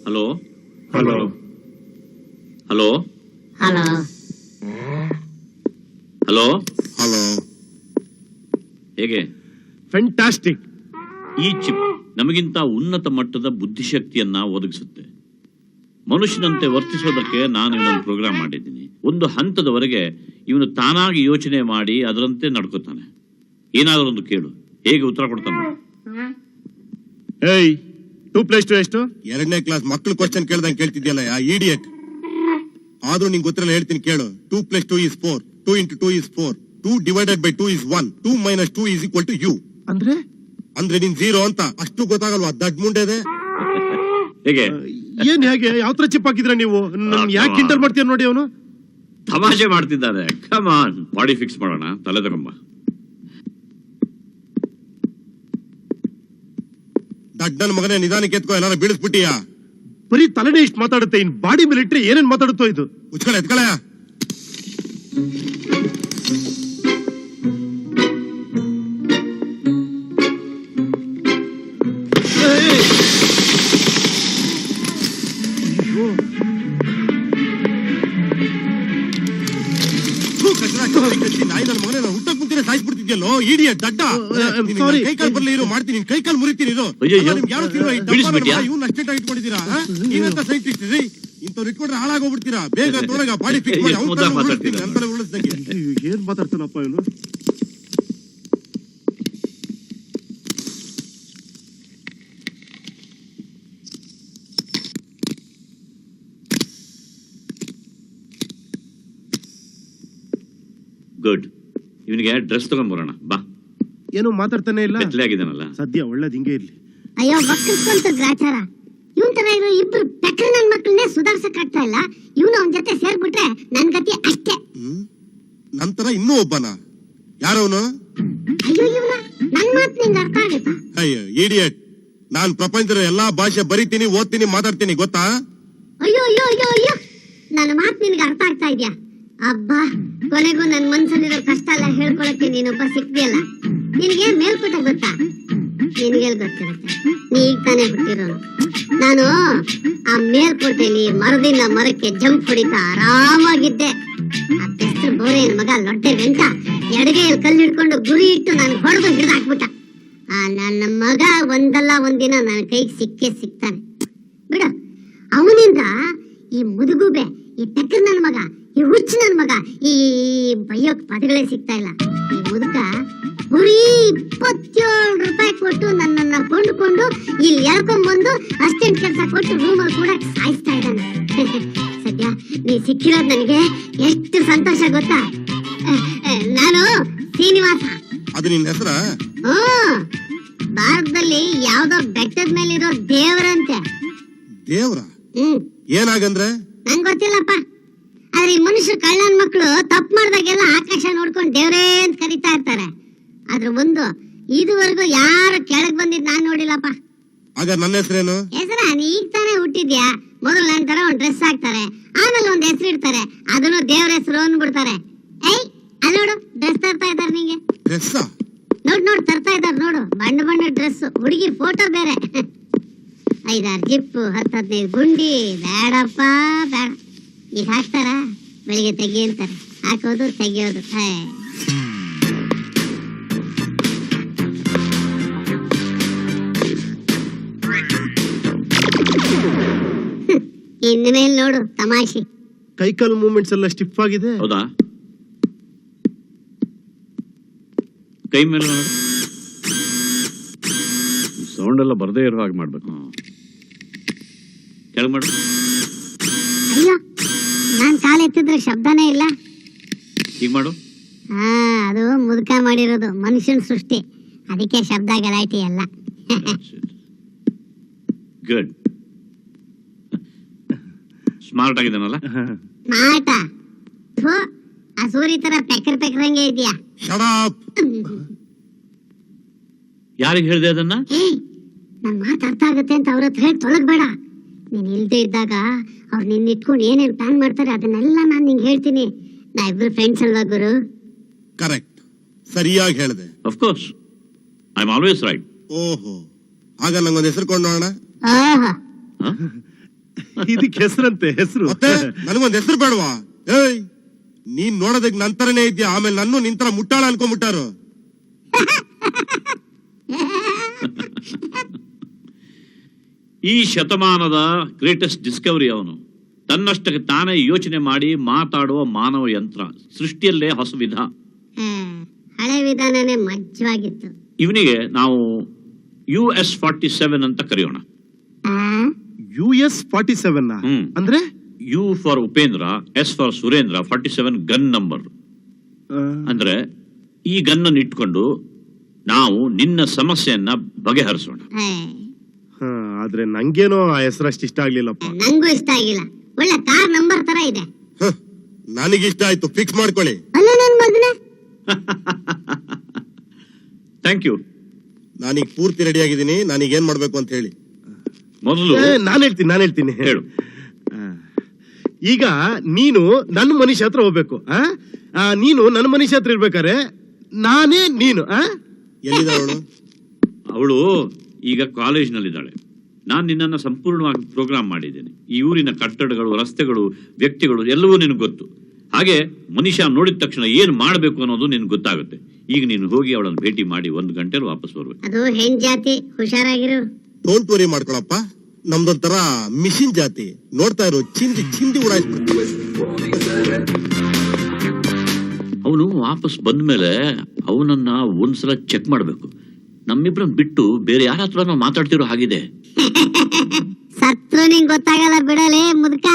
Hello hello hello hello hello hello. ಹೇಗೆ? Fantastic. ಈ chip ನಮಗಿಂತ ಉನ್ನತ ಮಟ್ಟದ ಬುದ್ಧಿಶಕ್ತಿಯನ್ನ ಒದಗಿಸುತ್ತೆ. ಮನುಷ್ಯನಂತೆ ವರ್ತಿಸೋದಕ್ಕೆ ನಾನು ಇವನನ್ನು ಪ್ರೋಗ್ರಾಮ್ ಮಾಡಿದ್ದೀನಿ. ಒಂದು ಹಂತದವರೆಗೆ ಇವನು ತಾನಾಗಿ ಯೋಚನೆ ಮಾಡಿ ಅದರಂತೆ ನಡ್ಕೋತಾನೆ. ಏನಾದರೂ ಒಂದು ಕೇಳು, ಹೇಗೆ ಉತ್ತರ ಕೊಡ್ತಾನೆ. ಏಯ್, 2+2 ಎಷ್ಟು? 2ನೇ ಕ್ಲಾಸ್ ಮಕ್ಕಳು ಕ್ವಶನ್ ಕೇಳ್ದಂಗೆ ಕೇಳ್ತಿದ್ಯಲ್ಲ ಆ ಇಡಿಯಟ್. ಆದ್ರೂ ನಿಂಗೆ ಗೊತ್ತಿರಲ್ಲ, ಹೇಳ್ತೀನಿ ಕೇಳು. 2+2 is 4. 2 into 2 is 4. 2 divided by 2 is 1. 2 minus 2 is equal to u. ಅಂದ್ರೆ ನೀನ್ 0 ಅಂತ. ಅಷ್ಟು ಗೊತ್ತಾಗಲ್ವಾ ದಡ್ ಮುಂಡೆದೆ? ಹೇಗೆ? ಏನ್ ಹೇಗೆ? ಯಾವ ತರ ಚಿಪ್ ಹಾಕಿದ್ರ ನೀವು? ಯಾಕೆ ಕಿಂಡಲ್ ಮಾಡ್ತೀರ ನೋಡಿ ಅವನು. ತಮಾಷೆ ಮಾಡ್ತಿದ್ದಾರೆ. ಕಮ್ ಆನ್, ಬಾಡಿ ಫಿಕ್ಸ್ ಮಾಡೋಣ. ತಲೆ ತಗೊಂಬ. ದಡ್ಡನ ಮಗನೇ, ನಿಧಾನಕ್ಕೆ ಎತ್ಕೋ, ಎಲ್ಲಾರ ಬೀಳಿಸ್ಬಿಟ್ಟಿಯಾ? ಬರೀ ತಲೆನೇ ಇಷ್ಟು ಮಾತಾಡುತ್ತೆ, ಇನ್ ಬಾಡಿ ಮೇಲೆ ಇಟ್ರೆ ಏನೇನ್ ಮಾತಾಡುತ್ತೋ ಇದು. ಮುಚ್ಕಳೆ ಎತ್ಕಳೆ. ನಾಯಿ ನನ್ನ ಮಗನೇ, ನಾನು ಹುಟ್ಟಕ್ ಮುಂಚೆ ಸಾಯಿಸ್ಬಿಡ್ತಿದ್ಯಲ್ಲೋ ಇಡಿಯಟ್ ದಡ್ಡ. ಕೈಕಾಲ್ ಬರ್ಲಿ ಇರು, ಮಾಡ್ತೀನಿ. ಕೈಕಾಲ್ ಮುರಿತೀನಿ ಇರು. ಇವ್ನ ಅಷ್ಟೇಟ್ ಇಟ್ಕೊಂಡಿದ್ದೀರಾ? ನೀವಂತ ಸೈಂಟಿಸ್ಟ್ ಇದ್ರಿ, ಇಂಥವ್ರು ಇಟ್ಕೊಂಡ್ರೆ ಹಾಳಾಗೋಗ್ಬಿಡ್ತೀರಾ. ಬೇಗ ತೊಡಗ ಬಾಡಿ ಫಿಕ್ಸ್ ಮಾಡಿ. ಏನ್ ಮಾತಾಡ್ತಾನಪ್ಪ ಇವನು? ಗುಡ್. ಇವನಿಗೆ ಡ್ರೆಸ್ ತಗೊಂಡ್ಬರೋಣ ಬಾ. ಏನು ಮಾತಾಡ್ತಾನೆ ಇಲ್ಲ. ಬೆತ್ತಲೆ ಆಗಿದ್ದಾನಲ್ಲ ಸದ್ಯ, ಒಳ್ಳೇದ್ ಹಿಂಗೆ ಇರ್ಲಿ. ಅಯ್ಯೋ ಮಕ್ಕಳು ಗ್ರಾಚಾರ. ಇವನ್ ತರ ಇರೋ ಇಬ್ರು ಪೆಕ್ರ ನನ್ ಮಕ್ಕಳನ್ನೇ ಸುಧಾರ್ಸಕ್ ಆಗ್ತಾ ಇಲ್ಲ. ಇವನು ಅವನ ಜೊತೆ ಸೇರ್ಬಿಟ್ರೆ ನನ್ ಗತಿ ಅಷ್ಟೇ. ನಂತರ ಇನ್ನೂ ಒಬ್ಬನ. ಯಾರವನು? ಅಯ್ಯೋ ಇವನ ನನ್ ಮಾತು ನಿಂಗೆ ಅರ್ಥ ಆಗುತ್ತಾ? ಅಯ್ಯೋ ಇಡಿಯಟ್, ನಾನ್ ಪ್ರಪಂಚದ ಎಲ್ಲಾ ಭಾಷೆ ಬರೀತೀನಿ, ಓದ್ತೀನಿ, ಮಾತಾಡ್ತೀನಿ, ಗೊತ್ತಾ? ಅಯ್ಯೋ ಅಯ್ಯೋ ಅಯ್ಯೋ ಅಯ್ಯೋ, ನನ್ನ ಮಾತು ನಿನ್ಗೆ ಅರ್ಥ ಆಗ್ತಾ ಇದ್ಯಾ? ಅಬ್ಬಾ, ಕೊನೆಗೂ ನನ್ ಮನ್ಸಲ್ಲಿರೋ ಕಷ್ಟ ಎಲ್ಲ ಹೇಳ್ಕೊಳಕ್ಕೆ ನೀನೊಬ್ಬ ಸಿಕ್ತಿಯಲ್ಲ. ನಿನಗೆ ಮೇಲ್ಕೋಟೆ ಗೊತ್ತಾ? ನಿನಗೆಲ್ ಗೊತ್ತಿರುತ್ತೆ, ನೀ ಈಗ ತಾನೇ ಬಿಟ್ಟಿರೋನು. ನಾನು ಆ ಮೇಲ್ಕೋಟೆಯಲ್ಲಿ ಮರದಿಂದ ಮರಕ್ಕೆ ಜಂಪ್ ಹೊಡಿತಾ ಆರಾಮಾಗಿದ್ದೆ. ಆ ಬೆಸ್ರು ಬೋರೆಯನ್ ಮಗ ಲೊಟ್ಟೆ ವೆಂಟ ಎಡಗೈಯಲ್ಲಿ ಕಲ್ಲು ಹಿಡ್ಕೊಂಡು ಗುರಿ ಇಟ್ಟು ನಾನು ಹೊಡೆದು ಹಿಡಿದಾಕ್ಬಿಟ್ಟ. ನನ್ನ ಮಗ ಒಂದಲ್ಲ ಒಂದಿನ ನನ್ನ ಕೈಗೆ ಸಿಕ್ಕೇ ಸಿಗ್ತಾನೆ ಬಿಡು. ಅವನಿಂದ ಈ ಮುದುಗುಬೆ, ಈ ಪೆಕ್ಕರ್ ನನ್ನ ಮಗ, ಈ ಹುಚ್ಚು ನನ್ನ ಮಗ, ಈ ಬೈಯೋಕ್ ಪದಗಳೇ ಸಿಗ್ತಾ ಇಲ್ಲ. ಈ ಮುದುಕ ಬರೀ 27 ರೂಪಾಯಿ ಕೊಟ್ಟು ನನ್ನನ್ನ ಕೊಂಡುಕೊಂಡು ಇಲ್ಲಿ ಎಳ್ಕೊಂಡ್ಬಂದು ಅಸ್ಟೆಂಟ್ ಕೆಲಸ ಕೊಟ್ಟು ರೂಮಲ್ಲಿ ಕೂಡ ಸಾಯಿಸ್ತಾ ಇದ್ದಾನೆ. ಸದ್ಯ ನೀ ಸಿಕ್ಕಿರೋದು ನನಗೆ ಎಷ್ಟು ಸಂತೋಷ ಗೊತ್ತಾ. ನಾನು ಶ್ರೀನಿವಾಸ. ಅದು ನಿನ್ನ ಹೆಸರ? ಭಾರತದಲ್ಲಿ ಯಾವ್ದೋ ಬೆಟ್ಟದ ಮೇಲಿರೋ ದೇವರಂತೆ. ದೇವ್ರ? ಏನಾಗಂದ್ರೆ ನಂಗ್ ಗೊತ್ತಿಲ್ಲಪ್ಪ. ಆದ್ರೆ ಈ ಮನುಷ್ಯರು ಕಳ್ಳನ್ ಮಕ್ಕಳು ತಪ್ಪು ಮಾಡ್ದಾಗೆಲ್ಲ ಆಕಾಶ ನೋಡ್ಕೊಂಡು ದೇವ್ರೇ ಅಂತ ಕರೀತಾ ಇರ್ತಾರೆ. ಅದ್ರ ಒಂದು ಇದುವರೆಗೂ ಯಾರು ಕೆಳಗ್ ಬಂದಿದ್ ನಾನ್ ನೋಡಿಲ್ಲಪ್ಪ. ಆಗ ನನ್ನ ಹೆಸರೇನು? ಹೆಸರ ನೀ ಈಗ ತಾನೇ ಹುಟ್ಟಿದ್ಯಾ. ಮೊದಲು ನನ್ನ ತರ ಒಂದ್ ಡ್ರೆಸ್ ಹಾಕ್ತಾರೆ, ಆಮೇಲೆ ಒಂದ್ ಹೆಸರು ಇಡ್ತಾರೆ, ಅದನ್ನು ದೇವ್ರ ಹೆಸರು ಅಂದ್ಬಿಡ್ತಾರೆ. ಏಯ್ ಅಲ್ಲಿ ನೋಡು, ಡ್ರೆಸ್ ತರ್ತಾ ಇದಾರೆ ನಿಂಗೆ. ಡ್ರೆಸ್ಸಾ? ನೋಡ್ ತರ್ತಾ ಇದಾರೆ ನೋಡು, ಬಣ್ಣ ಬಣ್ಣ ಡ್ರೆಸ್, ಹುಡುಗಿ ಫೋಟೋ ಬೇರೆ. 5-6 ಜಿಪ್ಪು, 10-15 ಗುಂಡಿ. ಬೇಡಪ್ಪ ಬೇಡ. ಈಗ ಹಾಕ್ತಾರ, ಬೆಳಿಗ್ಗೆ ತೆಗಿ ಅಂತಾರೆ, ಹಾಕೋದು ತೆಗಿಯೋದು. ಇನ್ಮೇಲೆ ನೋಡು ತಮಾಷೆ. ಕೈಕಾಲು ಮೂವ್ಮೆಂಟ್ಸ್ ಎಲ್ಲ ಸ್ಟಿಫ್ ಆಗಿದೆ. ಹೌದಾ? ಕೈ ಮೇಲೆ ನೋಡು. ಸೌಂಡ್ ಎಲ್ಲ ಬರ್ದೇ ಇರೋ ಹಾಗೆ ಮಾಡ್ಬೇಕು. ಕೆಳಗ್ ಮಾಡು. ಅಯ್ಯೋ, ನಾನ್ ಕಾಲೆತ್ತಿದ್ರೆ ಶಬ್ದನೇ ಇಲ್ಲ. ಈಗ ಮಾಡು. ಅದು ಮುದುಕ ಮಾಡಿರೋದು, ಮನುಷ್ಯನ ಸೃಷ್ಟಿ, ಅದಕ್ಕೆ ಶಬ್ದ ಗಲಾಟೆ ಎಲ್ಲ. ಗುಡ್. ಸ್ಮಾರ್ಟ್ ಆಗಿದ್ದಾನಲ್ಲ? ಮಾಟ ಆ ಸೂರಿ ತರ ಪೆಕ್ಕರ್ ಪೆಕ್ಕರಂಗೆ ಇದೆಯಾ? ಯಾರಿಗೆ ಹೇಳಿದೆ ಅದನ್ನ? ನನ್ ಮಾತು ಅರ್ಥ ಆಗುತ್ತೆ ಅಂತ ಅವ್ರ ಹತ್ರ ಹೇಳಿ ತೊಳಗ್ಬೇಡ. ನೀನ್ ಇಲ್ದೇ ಇದ್ದಾಗ ಅವ್ರು ನಿನ್ನ ಇಟ್ಕೊಂಡು ಏನೇನ್ ಪ್ಲಾನ್ ಮಾಡ್ತಾರೆ ಅದನ್ನೆಲ್ಲ ನಾನ್ ನಿಂಗೆ ಹೇಳ್ತೀನಿ. ನಾ ಇಬ್ರು ಫ್ರೆಂಡ್ಸ್ ಅಲ್ವಾ ಗುರು? ಕರೆಕ್ಟ್, ಸರಿಯಾಗಿ ಹೇಳಿದೆ. Of course, I am always right. ಓಹೋ, ಆಗ ನಂಗೊಂದು ಹೆಸರು ಕೊಂಡೋಣ. ಆಹಾ, ಇದಕ್ಕೆ ಹೆಸರಂತೆ ಹೆಸರು. ಮತ್ತೆ ನನಗೊಂದು ಹೆಸರು ಬೇಡವಾ? ಏಯ್, ನೀನ್ ನೋಡೋದಕ್ ನಂತರನೇ ಇದ್ಯಾ, ಆಮೇಲೆ ನನ್ನ ನಿಂತರ ಮುಟ್ಟಾಳ ಅನ್ಕೊಂಡ್ಬಿಟ್ಟಾರು. ಈ ಶತಮಾನದ ಗ್ರೇಟೆಸ್ಟ್ ಡಿಸ್ಕವರಿ ಅವನು. ತನ್ನಷ್ಟಕ್ಕೆ ತಾನೇ ಯೋಚನೆ ಮಾಡಿ ಮಾತಾಡುವ ಮಾನವ ಯಂತ್ರ. ಸೃಷ್ಟಿಯಲ್ಲೇ ಹೊಸ ವಿಧ. ಹಳೆ ವಿಧಾನನೇ ಮಜ್ವಾಗಿತ್ತು. ಇವನಿಗೆ ನಾವು US-47 ಅಂತ ಕರೆಯೋಣ. US-47 ಅಂದ್ರೆ? U for Upendra, S for Surendra, 47 gun number. ಅಂದ್ರೆ ಈ ಗನ್ನನ್ನು ಇಟ್ಕೊಂಡು ನಾವು ನಿನ್ನ ಸಮಸ್ಯೆಯನ್ನ ಬಗೆಹರಿಸೋಣ. ಆದ್ರೆ ನಂಗೇನೋ ಆ ಹೆಸರಷ್ಟು ಇಷ್ಟ ಆಗ್ಲಿಲ್ಲಪ್ಪ. ನಂಗೂ ಇಷ್ಟ ಆಗಿಲ್ಲ. ಒಳ್ಳೆ ಕಾರ್ ನಂಬರ್ ತರ ಇದೆ. ನನಗಿಷ್ಟ ಆಯ್ತು, ಫಿಕ್ಸ್ ಮಾಡ್ಕೊಳ್ಳಿ. ಅಲ್ಲ ನನ್ ಮಗನೇ. Thank you. ನಾನೀಗ ಪೂರ್ತಿ ರೆಡಿ ಆಗಿದ್ದೀನಿ. ನಾನೀಗ ಏನ್ ಮಾಡ್ಬೇಕು ಅಂತ ಹೇಳಿ. ಮೊದಲು ನಾನು ಹೇಳ್ತೀನಿ ಹೇಳು. ಈಗ ನೀನು ನನ್ನ ಮನುಷ್ಯ ಹತ್ರ ಹೋಗ್ಬೇಕು. ನೀನು ನನ್ನ ಮನುಷ್ಯ ಹತ್ರ ಇರ್ಬೇಕಾರೆ ನಾನೇ ನೀನು. ಎಲ್ಲಿದ್ದಾವಳು? ಅವಳು ಈಗ ಕಾಲೇಜ್ನಲ್ಲಿದ್ದಾಳೆ. ನಾನು ನಿನ್ನನ್ನು ಸಂಪೂರ್ಣವಾಗಿ ಪ್ರೋಗ್ರಾಮ್ ಮಾಡಿದ್ದೇನೆ. ಈ ಊರಿನ ಕಟ್ಟಡಗಳು, ರಸ್ತೆಗಳು, ವ್ಯಕ್ತಿಗಳು ಎಲ್ಲವೂ ನಿನಗೆ ಗೊತ್ತು. ಹಾಗೆ ಮನುಷ್ಯ ನೋಡಿದ ತಕ್ಷಣ ಏನು ಮಾಡಬೇಕು ಅನ್ನೋದು ನಿನ್ಗೆ ಗೊತ್ತಾಗುತ್ತೆ. ಈಗ ನೀನು ಹೋಗಿ ಅವಳನ್ನು ಭೇಟಿ ಮಾಡಿ 1 ಗಂಟೆಲಿ ವಾಪಸ್ ಬರ್ಬೇಕು. ಅದು ಹೆಣ್ ಜಾತಿ, ಹುಷಾರಾಗಿರು. ಡೋಂಟ್ ವರಿ ಮಾಡ್ಕೊಳಪ್ಪ, ನಮ್ದೊಂಥರ ಮಿಷಿನ್ ಜಾತಿ. ನೋಡ್ತಾ ಇರೋ ಚಿಂದಿ ಉಡಾಯಿಸ್ಬಿಡ್ತೀವಿ. ಅವನು ವಾಪಸ್ ಬಂದ ಮೇಲೆ ಅವನನ್ನ ಒಂದ್ಸಲ ಚೆಕ್ ಮಾಡಬೇಕು. ನಮ್ಮಿಬ್ರನ್ನ ಬಿಟ್ಟು ಬೇರೆ ಯಾರ ಹತ್ರ ನಾವು ಮಾತಾಡ್ತಿರೋ ಹಾಗಿದೆ. ಸತ್ರು ನಿಂಗೆ ಗೊತ್ತಾಗಲ್ಲ ಬಿಡಲೇ ಮುದುಕ.